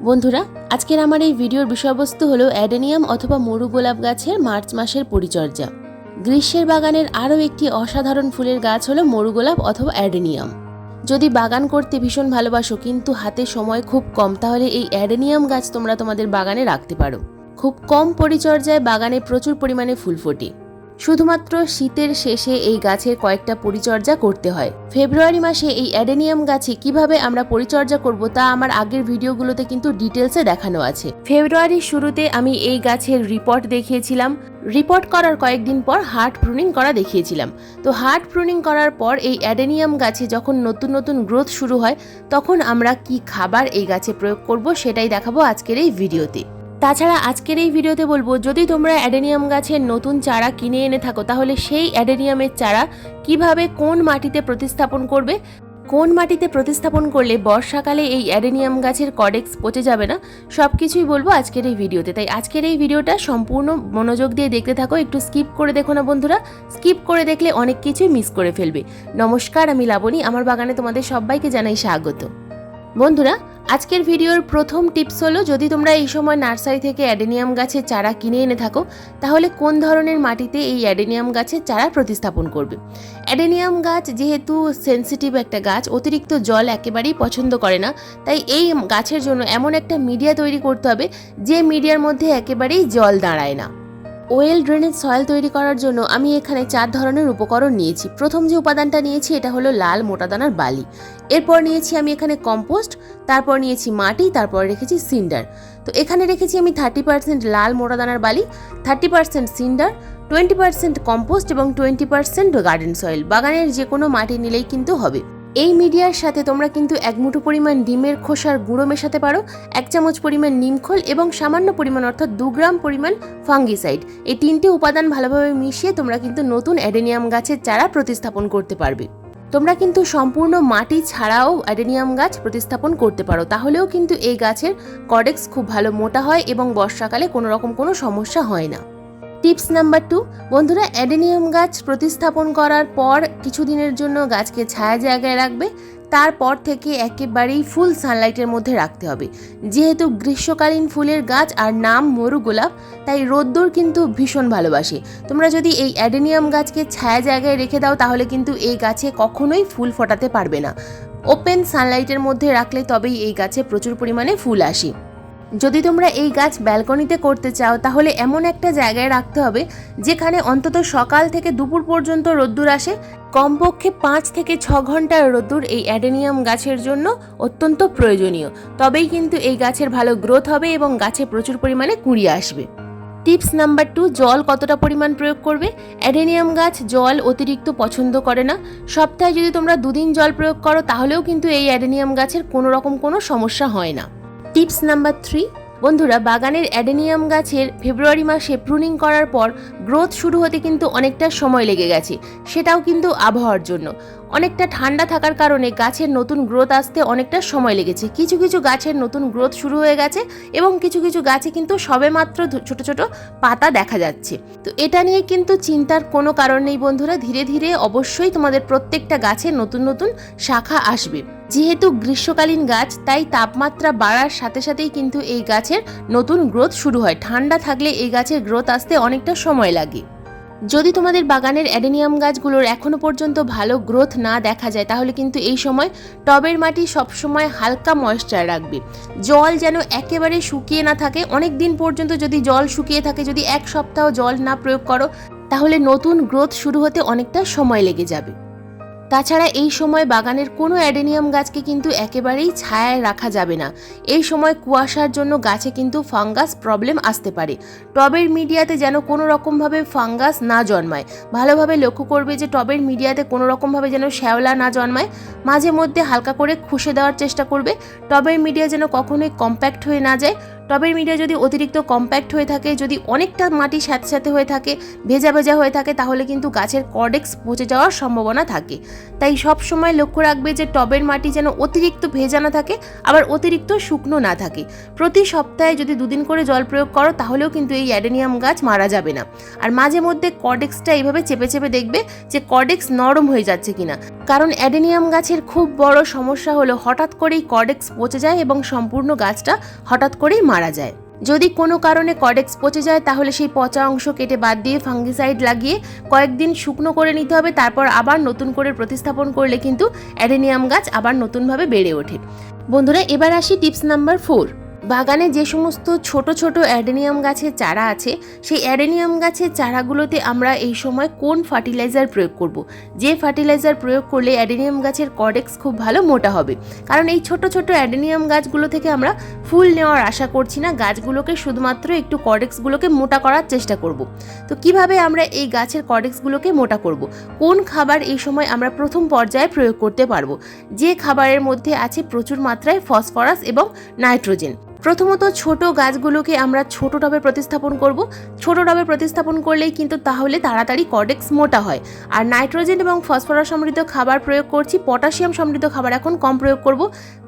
বন্ধুরা, আজকের আমার এই ভিডিওর বিষয়বস্তু হলো অ্যাডেনিয়াম অথবা মরু গোলাপ গাছের মার্চ মাসের পরিচর্যা। গ্রীষ্মের বাগানের আরও একটি অসাধারণ ফুলের গাছ হলো মরু গোলাপ অথবা অ্যাডেনিয়াম। যদি বাগান করতে ভীষণ ভালোবাসো কিন্তু হাতে সময় খুব কম, তাহলে এই অ্যাডেনিয়াম গাছ তোমরা তোমাদের বাগানে রাখতে পারো। খুব কম পরিচর্যায় বাগানে প্রচুর পরিমাণে ফুল ফোটে। শুধুমাত্র শীতের শেষে এই গাছের কয়েকটা পরিচর্যা করতে হয়। ফেব্রুয়ারি মাসে এই অ্যাডেনিয়াম গাছে কিভাবে আমরা পরিচর্যা করব তা আমার আগের ভিডিওগুলোতে কিন্তু ডিটেলসে দেখানো আছে। ফেব্রুয়ারির শুরুতে আমি এই গাছের রিপোর্ট দেখিয়েছিলাম। রিপোর্ট করার কয়েকদিন পর হার্ড প্রুনিং করা দেখিয়েছিলাম। তো হার্ড প্রুনিং করার পর এই অ্যাডেনিয়াম গাছে যখন নতুন নতুন গ্রোথ শুরু হয় তখন আমরা কি খাবার এই গাছে প্রয়োগ করব সেটাই দেখাবো আজকের এই ভিডিওতে। তাছাড়া আজকের এই ভিডিওতে বলবো, যদি তোমরা অ্যাডেনিয়াম গাছের নতুন চারা কিনে এনে থাকো তাহলে সেই অ্যাডেনিয়ামের চারা কিভাবে কোন মাটিতে প্রতিস্থাপন করবে, কোন মাটিতে প্রতিস্থাপন করলে বর্ষাকালে এই অ্যাডেনিয়াম গাছের কডেক্স পচে যাবে না, সব কিছুই বলবো আজকের এই ভিডিওতে। তাই আজকের এই ভিডিওটা সম্পূর্ণ মনোযোগ দিয়ে দেখতে থাকো, একটু স্কিপ করে দেখো না বন্ধুরা। স্কিপ করে দেখলে অনেক কিছুই মিস করে ফেলবে। নমস্কার, আমি লাবণী, আমার বাগানে তোমাদের সবাইকে জানাই স্বাগত। বন্ধুরা, আজকের ভিডিওর প্রথম টিপস হলো, যদি তোমরা এই সময় নার্সারি থেকে অ্যাডেনিয়াম গাছের চারা কিনে এনে থাকো তাহলে কোন ধরনের মাটিতে এই অ্যাডেনিয়াম গাছের চারা প্রতিস্থাপন করবে। অ্যাডেনিয়াম গাছ যেহেতু সেনসিটিভ একটা গাছ, অতিরিক্ত জল একেবারেই পছন্দ করে না, তাই এই গাছের জন্য এমন একটা মিডিয়া তৈরি করতে হবে যে মিডিয়ার মধ্যে একেবারেই জল দাঁড়ায় না। ওয়েল ড্রেনেজ সয়েল তৈরি করার জন্য আমি এখানে 4 ধরনের উপকরণ নিয়েছি। প্রথম যে উপাদানটা নিয়েছি এটা হলো লাল মোটাদানার বালি। এরপর নিয়েছি আমি এখানে কম্পোস্ট, তারপর নিয়েছি মাটি, তারপর রেখেছি সিন্ডার। তো এখানে রেখেছি আমি 30% লাল মোটাদানার বালি, 30% সিন্ডার, 20% কম্পোস্ট এবং 20% গার্ডেন সয়েল। বাগানের যে কোনো মাটি নিলেই কিন্তু হবে। এই মিডিয়ার সাথে তোমরা কিন্তু 1 মুঠো পরিমাণ ডিমের খোসার গুঁড়ো মেশাতে পারো, 1 চামচ পরিমাণ নিমখোল এবং সামান্য পরিমাণ অর্থাৎ 2 গ্রাম পরিমাণ ফাঙ্গিসাইড। এই 3টে উপাদান ভালোভাবে মিশিয়ে তোমরা কিন্তু নতুন অ্যাডেনিয়াম গাছের চারা প্রতিস্থাপন করতে পারবে। তোমরা কিন্তু সম্পূর্ণ মাটি ছাড়াও অ্যাডেনিয়াম গাছ প্রতিস্থাপন করতে পারো, তাহলেও কিন্তু এই গাছের কডেক্স খুব ভালো মোটা হয় এবং বর্ষাকালে কোনো সমস্যা হয় না। টিপস নাম্বার 2, বন্ধুরা, অ্যাডেনিয়াম গাছ প্রতিস্থাপন করার পর কিছুদিনের জন্য গাছকে ছায়া জায়গায় রাখবে। তারপর থেকে একেবারেই ফুল সানলাইটের মধ্যে রাখতে হবে। যেহেতু গ্রীষ্মকালীন ফুলের গাছ আর নাম মরু গোলাপ, তাই রোদ্দুর কিন্তু ভীষণ ভালোবাসে। তোমরা যদি এই অ্যাডেনিয়াম গাছকে ছায়া জায়গায় রেখে দাও তাহলে কিন্তু এই গাছে কখনোই ফুল ফোটাতে পারবে না। ওপেন সানলাইটের মধ্যে রাখলে তবেই এই গাছে প্রচুর পরিমাণে ফুল আসে। যদি তোমরা এই গাছ ব্যালকনিতে করতে চাও তাহলে এমন একটা জায়গায় রাখতে হবে যেখানে অন্তত সকাল থেকে দুপুর পর্যন্ত রোদ্দুর আসে। কমপক্ষে 5 থেকে 6 ঘন্টার রোদ্দুর এই অ্যাডেনিয়াম গাছের জন্য অত্যন্ত প্রয়োজনীয়। তবেই কিন্তু এই গাছের ভালো গ্রোথ হবে এবং গাছে প্রচুর পরিমাণে কুঁড়ি আসবে। টিপস নাম্বার 2, জল কতটা পরিমাণ প্রয়োগ করবে। অ্যাডেনিয়াম গাছ জল অতিরিক্ত পছন্দ করে না। সপ্তাহে যদি তোমরা 2 দিন জল প্রয়োগ করো তাহলেও কিন্তু এই অ্যাডেনিয়াম গাছের কোনো সমস্যা হয় না। টিপস নাম্বার 3, বন্ধুরা, বাগানের অ্যাডেনিয়াম গাছের ফেব্রুয়ারি মাসে প্রুনিং করার পর গ্রোথ শুরু হতে কিন্তু অনেকটা সময় লেগে গেছে। সেটাও কিন্তু আবহাওয়ার জন্য। অনেকটা ঠান্ডা থাকার কারণে গাছের নতুন গ্রোথ আসতে অনেকটা সময় লেগেছে। কিছু কিছু গাছের নতুন গ্রোথ শুরু হয়ে গেছে এবং কিছু কিছু গাছে কিন্তু সবেমাত্র ছোট ছোট পাতা দেখা যাচ্ছে। তো এটা নিয়ে কিন্তু চিন্তার কোনো কারণ নেই বন্ধুরা, ধীরে ধীরে অবশ্যই তোমাদের প্রত্যেকটা গাছে নতুন নতুন শাখা আসবে। যেহেতু গ্রীষ্মকালীন গাছ, তাই তাপমাত্রা বাড়ার সাথে সাথেই কিন্তু এই গাছের নতুন গ্রোথ শুরু হয়। ঠান্ডা থাকলে এই গাছের গ্রোথ আসতে অনেকটা সময় লাগে। যদি তোমাদের বাগানের অ্যাডেনিয়াম গাছগুলোর এখনো পর্যন্ত ভালো গ্রোথ না দেখা যায় তাহলে কিন্তু এই সময় টবের মাটি সবসময় হালকা ময়েশ্চার রাখবে। জল যেন একেবারে শুকিয়ে না থাকে। অনেক দিন পর্যন্ত যদি জল শুকিয়ে থাকে, যদি 1 সপ্তাহ জল না প্রয়োগ করো তাহলে নতুন গ্রোথ শুরু হতে অনেকটা সময় লেগে যাবে। তাছাড়া এই সময় বাগানের কোনো অ্যাডেনিয়াম গাছকে কিন্তু একেবারেই ছায়ায় রাখা যাবে না। এই সময় কুয়াশার জন্য গাছে কিন্তু ফাঙ্গাস প্রবলেম আসতে পারে। টবের মিডিয়াতে যেন কোনো রকমভাবে ফাঙ্গাস না জন্মায়। ভালোভাবে লক্ষ্য করবে যে টবের মিডিয়াতে কোনো রকমভাবে যেন শ্যাওলা না জন্মায়। মাঝে মধ্যে হালকা করে খুশে দেওয়ার চেষ্টা করবে। টবের মিডিয়া যেন কখনোই কম্প্যাক্ট হয়ে না যায়। টবের মিডিয়া যদি অতিরিক্ত কম্প্যাক্ট হয়ে থাকে, যদি অনেকটা মাটি সাথে সাথে হয়ে থাকে, ভেজা ভেজা হয়ে থাকে, তাহলে কিন্তু গাছের কর্ডেক্স পচে যাওয়ার সম্ভাবনা থাকে। তাই সব সময় লক্ষ্য রাখবে যে টবের মাটি যেন অতিরিক্ত ভেজা না থাকে, আবার অতিরিক্ত শুকনো না থাকে। প্রতি সপ্তাহে যদি 2 দিন করে জল প্রয়োগ করো তাহলেও কিন্তু এই অ্যাডেনিয়াম গাছ মারা যাবে না। আর মাঝে মধ্যে কর্ডেক্সটা এইভাবে চেপে চেপে দেখবে যে কর্ডেক্স নরম হয়ে যাচ্ছে কিনা, কারণ অ্যাডেনিয়াম গাছের খুব বড় সমস্যা হলো হঠাৎ করেই কর্ডেক্স পচে যায় এবং সম্পূর্ণ গাছটা হঠাৎ করেই মারা যায়। যদি কোনো কারণে কর্ডেক্স পচে যায় তাহলে সেই পচা অংশ কেটে বাদ দিয়ে ফাঙ্গিসাইড লাগিয়ে কয়েকদিন শুকনো করে নিতে হবে, তারপর আবার নতুন করে প্রতিস্থাপন করলে কিন্তু অ্যাডেনিয়াম গাছ আবার নতুনভাবে বেড়ে ওঠে। বন্ধুরা, এবার আসি টিপস নাম্বার 4। বাগানে যে সমস্ত ছোট ছোট অ্যাডেনিয়াম গাছের চারা আছে, সেই অ্যাডেনিয়াম গাছের চারাগুলোতে আমরা এই সময় কোন ফার্টিলাইজার প্রয়োগ করব, যে ফার্টিলাইজার প্রয়োগ করলে অ্যাডেনিয়াম গাছের কর্ডেক্স খুব ভালো মোটা হবে। কারণ এই ছোট ছোট অ্যাডেনিয়াম গাছগুলো থেকে আমরা ফুল নেওয়ার আশা করছি না, গাছগুলোকে শুধুমাত্র একটু কর্ডেক্সগুলোকে মোটা করার চেষ্টা করব। তো কিভাবে আমরা এই গাছের কর্ডেক্সগুলোকে মোটা করব, কোন খাবার এই সময় আমরা প্রথম পর্যায়ে প্রয়োগ করতে পারবো, যে খাবারের মধ্যে আছে প্রচুর মাত্রায় ফসফরাস এবং নাইট্রোজেন। প্রথমত ছোট গাছগুলোকে আমরা ছোট টবে প্রতিস্থাপন করব। ছোট টবে প্রতিস্থাপন করলেই কিন্তু তাহলে তাড়াতাড়ি কর্ডেক্স মোটা হয়। আর নাইট্রোজেন এবং ফসফরাস সমৃদ্ধ খাবার প্রয়োগ করছি, পটাশিয়াম সমৃদ্ধ খাবার এখন কম প্রয়োগ করব,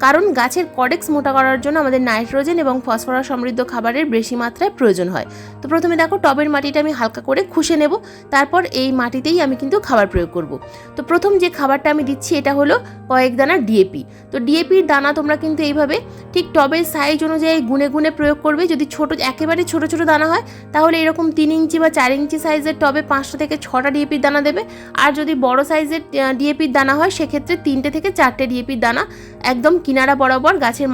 কারণ গাছের কর্ডেক্স মোটা করার জন্য আমাদের নাইট্রোজেন এবং ফসফরাস সমৃদ্ধ খাবারের বেশি মাত্রায় প্রয়োজন হয়। তো প্রথমে দেখো টবের মাটিটা আমি হালকা করে খুশে নেব, তারপর এই মাটিতেই আমি কিন্তু খাবার প্রয়োগ করব। তো প্রথম যে খাবারটা আমি দিচ্ছি এটা হলো কয়েক দানা ডিএপি। তো ডিএপির দানা তোমরা কিন্তু এইভাবে ঠিক টবের সাইজ অনুযায়ী গুনে গুনে প্রয়োগ করবে। যদি একেবারে ছোট ছোট দানা হয় তাহলে এরকম 3 ইঞ্চি বা 4 ইঞ্চি সাইজের টবে 5টা থেকে 6টা ডিএপির দানা দেবে। আর যদি বড় সাইজের ডিএপির দানা হয় সেক্ষেত্রে 3টে থেকে 4টে ডিএপির দানা একদম কিনারা বরাবর গাছের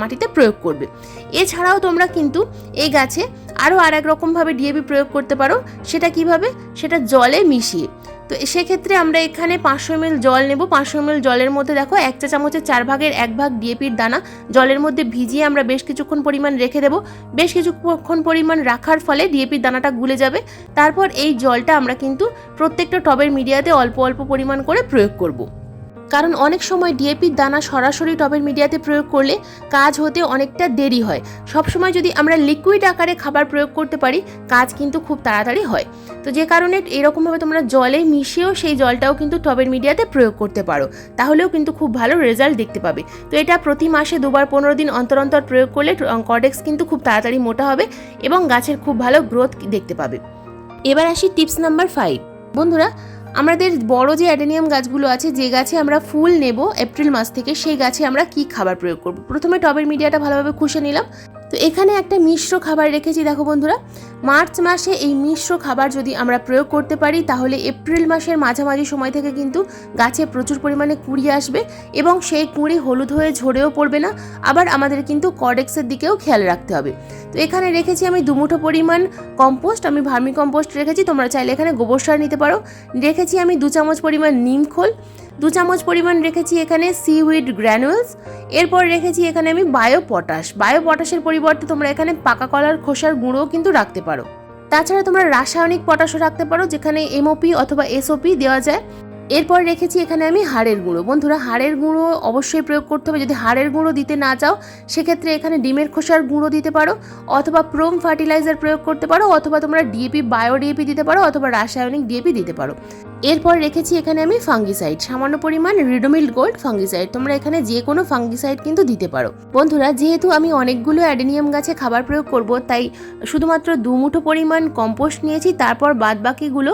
মাটিতে প্রয়োগ করবে। এছাড়াও তোমরা কিন্তু এই গাছে আরও এক রকমভাবে ডিএপি প্রয়োগ করতে পারো। সেটা কিভাবে? সেটা জলে মিশিয়ে। তো সেক্ষেত্রে আমরা এখানে 500 ml জল নেব। 500 ml জলের মধ্যে দেখো 1 চা চামচের 4 ভাগের 1 ভাগ ডিএপির দানা জলের মধ্যে ভিজিয়ে আমরা বেশ কিছুক্ষণ পরিমাণ রেখে দেব। বেশ কিছুক্ষণ পরিমাণ রাখার ফলে ডিএপির দানাটা গুলে যাবে। তারপর এই জলটা আমরা কিন্তু প্রত্যেকটা টবের মিডিয়াতে অল্প অল্প পরিমাণ করে প্রয়োগ করব। কারণ অনেক সময় ডিএপির দানা সরাসরি টবের মিডিয়াতে প্রয়োগ করলে কাজ হতে অনেকটা দেরি হয়। সবসময় যদি আমরা লিকুইড আকারে খাবার প্রয়োগ করতে পারি কাজ কিন্তু খুব তাড়াতাড়ি হয়। তো যে কারণে এরকমভাবে তোমরা জলে মিশিয়েও সেই জলটাও কিন্তু টবের মিডিয়াতে প্রয়োগ করতে পারো, তাহলেও কিন্তু খুব ভালো রেজাল্ট দেখতে পাবে। তো এটা প্রতি মাসে 2বার 15 দিন অন্তর অন্তর প্রয়োগ করলে কর্ডেক্স কিন্তু খুব তাড়াতাড়ি মোটা হবে এবং গাছের খুব ভালো গ্রোথ দেখতে পাবে। এবার আসি টিপস নাম্বার 5। বন্ধুরা, আমাদের বড় যে অ্যাডেনিয়াম গাছগুলো আছে, যে গাছে আমরা ফুল নেব এপ্রিল মাস থেকে, সেই গাছে আমরা কি খাবার প্রয়োগ করব। প্রথমে টবের মিডিয়াটা ভালোভাবে খুশে নিলাম। তো এখানে একটা মিশ্র খাবার রেখেছি। দেখো বন্ধুরা, মার্চ মাসে এই মিশ্র খাবার যদি আমরা প্রয়োগ করতে পারি তাহলে এপ্রিল মাসের মাঝামাঝি সময় থেকে কিন্তু গাছে প্রচুর পরিমাণে কুঁড়ি আসবে এবং সেই কুঁড়ি হলুদ হয়ে ঝরেও পড়বে না। আবার আমাদের কিন্তু কর্ডেক্সের দিকেও খেয়াল রাখতে হবে। তো এখানে রেখেছি আমি 2 মুঠো পরিমাণ কম্পোস্ট, আমি ভার্মি কম্পোস্ট রেখেছি, তোমরা চাইলে এখানে গোবর সার নিতে পারো। রেখেছি আমি 2 চামচ পরিমাণ নিম খোল, 2 চামচ পরিমাণ রেখেছি এখানে সিউইড গ্র্যানুলস। এরপর রেখেছি এখানে আমি বায়ো পটাশের পরিবর্তে তোমরা এখানে পাকা কলার খোসার গুঁড়োও কিন্তু রাখতে পারো। তাছাড়া তোমরা রাসায়নিক পটাশও রাখতে পারো, যেখানে এমওপি অথবা এসওপি দেওয়া যায়। এরপর রেখেছি এখানে আমি হাড়ের গুঁড়ো। বন্ধুরা, হাড়ের গুঁড়ো অবশ্যই প্রয়োগ করতে হবে। যদি হাড়ের গুঁড়ো দিতে না চাও সেক্ষেত্রে এখানে ডিমের খোসার গুঁড়ো দিতে পারো, অথবা প্রোম ফার্টিলাইজার প্রয়োগ করতে পারো, অথবা তোমরা ডিএপি বায়ো ডিএপি দিতে পারো, অথবা রাসায়নিক ডিএপি দিতে পারো। এরপর রেখেছি এখানে আমি ফাঙ্গিসাইড, সামান্য পরিমাণ রিডোমিল গোল্ড ফাঙ্গিসাইড। তোমরা এখানে যে কোনো ফাঙ্গিসাইড কিন্তু দিতে পারো। বন্ধুরা, যেহেতু আমি অনেকগুলো অ্যাডেনিয়াম গাছে খাবার প্রয়োগ করব, তাই শুধুমাত্র 2 মুঠো পরিমাণ কম্পোস্ট নিয়েছি। তারপর বাদবাকিগুলো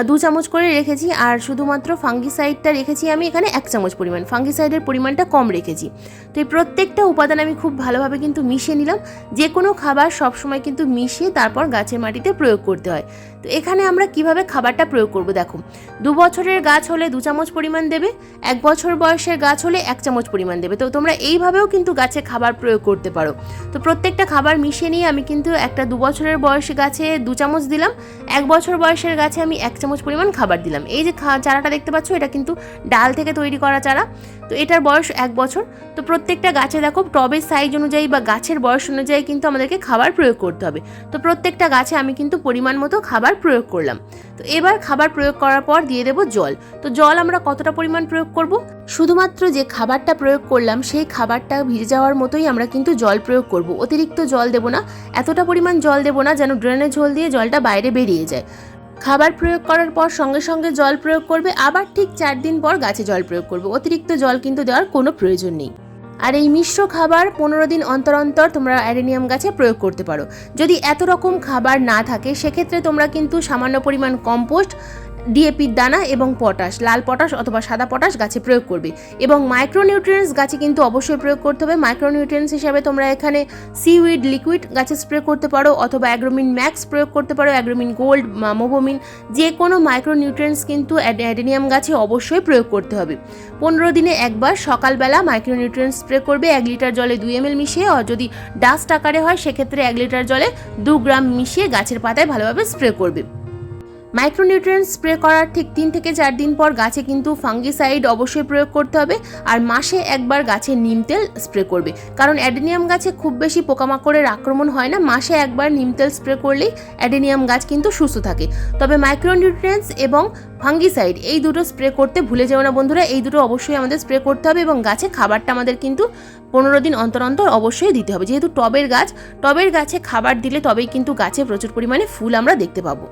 2 চামচ করে রেখেছি। আর শুধুমাত্র ফাঙ্গিসাইডটা রেখেছি আমি এখানে 1 চামচ পরিমাণ। ফাঙ্গিসাইডের পরিমাণটা কম রেখেছি। তো এই প্রত্যেকটা উপাদান আমি খুব ভালোভাবে কিন্তু মিশিয়ে নিলাম। যে কোনো খাবার সবসময় কিন্তু মিশিয়ে তারপর গাছের মাটিতে প্রয়োগ করতে হয়। তো এখানে আমরা কিভাবে খাবারটা প্রয়োগ করব দেখো। 2 বছরের গাছ হলে 2 চামচ পরিমাণ দেবে, 1 বছর বয়সের গাছ হলে 1 চামচ পরিমাণ দেবে। তো তোমরা এইভাবেও কিন্তু গাছে খাবার প্রয়োগ করতে পারো। তো প্রত্যেকটা খাবার মিশিয়ে নিয়ে আমি কিন্তু একটা 2 বছরের বয়সী গাছে 2 চামচ দিলাম, 1 বছর বয়সের গাছে আমি 1 চামচ পরিমাণ খাবার দিলাম। এই যে চারাটা দেখতে পাচ্ছ, এটা কিন্তু ডাল থেকে তৈরি করা চারা। তো এটার বয়স 1 বছর। তো প্রত্যেকটা গাছে দেখো টবের সাইজ অনুযায়ী বা গাছের বয়স অনুযায়ী কিন্তু আমাদেরকে খাবার প্রয়োগ করতে হবে। তো প্রত্যেকটা গাছে আমি কিন্তু পরিমাণ মতো খাবার প্রয়োগ করলাম। তো এবার খাবার প্রয়োগ করার পর দিয়ে দেবো জল। তো জল আমরা কতটা পরিমাণ প্রয়োগ করব? শুধুমাত্র যে খাবারটা প্রয়োগ করলাম সেই খাবারটা ভিজে যাওয়ার মতোই আমরা কিন্তু জল প্রয়োগ করব। অতিরিক্ত জল দেব না, এতটা পরিমাণ জল দেব না যেন ড্রেনের ঝোল দিয়ে জলটা বাইরে বেরিয়ে যায়। খাবার প্রয়োগ করার পর সঙ্গে সঙ্গে জল প্রয়োগ করবে, আবার ঠিক 4 দিন পর গাছে জল প্রয়োগ করবে। অতিরিক্ত জল কিন্তু দেওয়ার কোনো প্রয়োজন নেই। আর এই মিশ্র খাবার 15 দিন অন্তর অন্তর তোমরা অ্যাডেনিয়াম গাছে প্রয়োগ করতে পারো। যদি এত রকম খাবার না থাকে সেক্ষেত্রে তোমরা কিন্তু সামান্য পরিমাণ কম্পোস্ট, ডিএপির দানা এবং পটাশ, লাল পটাশ অথবা সাদা পটাশ গাছে প্রয়োগ করবে। এবং মাইক্রোনিউট্রিয়েন্টস গাছে কিন্তু অবশ্যই প্রয়োগ করতে হবে। মাইক্রোনিউট্রিয়েন্টস হিসাবে তোমরা এখানে সিউইড লিকুইড গাছে স্প্রে করতে পারো, অথবা অ্যাগ্রোমিন ম্যাক্স প্রয়োগ করতে পারো, অ্যাগ্রোমিন গোল্ড, মোবোমিন, যে কোনো মাইক্রোনিউট্রিয়েন্টস কিন্তু অ্যাডেনিয়াম গাছে অবশ্যই প্রয়োগ করতে হবে। 15 দিনে একবার সকালবেলা মাইক্রোনিউট্রিয়েন্টস স্প্রে করবে 1 লিটার জলে 2 ml মিশিয়ে, আর যদি ডাস্ট আকারে হয় সেক্ষেত্রে 1 লিটার জলে 2 গ্রাম মিশিয়ে গাছের পাতায় ভালোভাবে স্প্রে করবে। মাইক্রোনিউট্রিয়েন্টস স্প্রে করার ঠিক 3 থেকে 4 দিন পর গাছে কিন্তু ফাঙ্গিসাইড অবশ্যই প্রয়োগ করতে হবে। আর মাসে একবার গাছে নিম তেল স্প্রে করবে, কারণ অ্যাডেনিয়াম গাছে খুব বেশি পোকামাকড়ের আক্রমণ হয় না। মাসে একবার নিম তেল স্প্রে করলেই অ্যাডেনিয়াম গাছ কিন্তু সুস্থ থাকে। তবে মাইক্রোনিউট্রিয়েন্টস এবং ফাঙ্গিসাইড এই দুটো স্প্রে করতে ভুলে যেও না বন্ধুরা। এই দুটো অবশ্যই আমাদের স্প্রে করতে হবে, এবং গাছে খাবারটা আমাদের কিন্তু 15 দিন অন্তর অন্তর অবশ্যই দিতে হবে। যেহেতু টবের গাছে খাবার দিলে তবেই কিন্তু গাছে প্রচুর পরিমাণে ফুল আমরা দেখতে পাবো।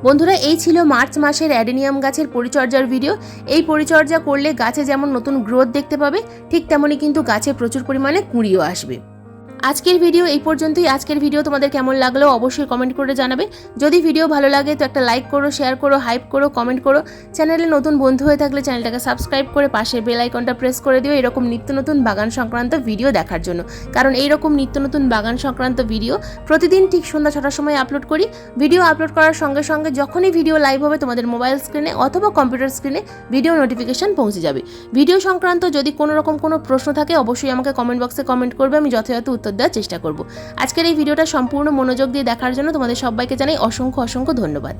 বন্ধুরা, এই ছিল মার্চ মাসের অ্যাডেনিয়াম গাছের পরিচর্যার ভিডিও। এই পরিচর্যা করলে গাছে যেমন নতুন গ্রোথ দেখতে পাবে, ঠিক তেমনই কিন্তু গাছে প্রচুর পরিমাণে কুঁড়িও আসবে। আজকের ভিডিও এই পর্যন্তই। আজকের ভিডিও তোমাদের কেমন লাগলো অবশ্যই কমেন্ট করে জানাবে। যদি ভিডিও ভালো লাগে তো একটা লাইক করো, শেয়ার করো, হাইপ করো, কমেন্ট করো। চ্যানেলে নতুন বন্ধু হয়ে থাকলে চ্যানেলটাকে সাবস্ক্রাইব করে পাশের বেল আইকনটা প্রেস করে দিও এরকম নিত্য নতুন বাগান সংক্রান্ত ভিডিও দেখার জন্য। কারণ এইরকম নিত্য নতুন বাগান সংক্রান্ত ভিডিও প্রতিদিন ঠিক সন্ধ্যা 6টার সময় আপলোড করি। ভিডিও আপলোড করার সঙ্গে সঙ্গে যখনই ভিডিও লাইভ হবে তোমাদের মোবাইল স্ক্রিনে অথবা কম্পিউটার স্ক্রিনে ভিডিও নোটিফিকেশন পৌঁছে যাবে। ভিডিও সংক্রান্ত যদি কোনো রকম কোনো প্রশ্ন থাকে অবশ্যই আমাকে কমেন্ট বক্সে কমেন্ট করবে, আমি যথাযথ উত্তর দেওয়ার চেষ্টা করব। আজকের এই ভিডিওটা সম্পূর্ণ মনোযোগ দিয়ে দেখার জন্য তোমাদের সবাইকে জানাই অসংখ্য ধন্যবাদ।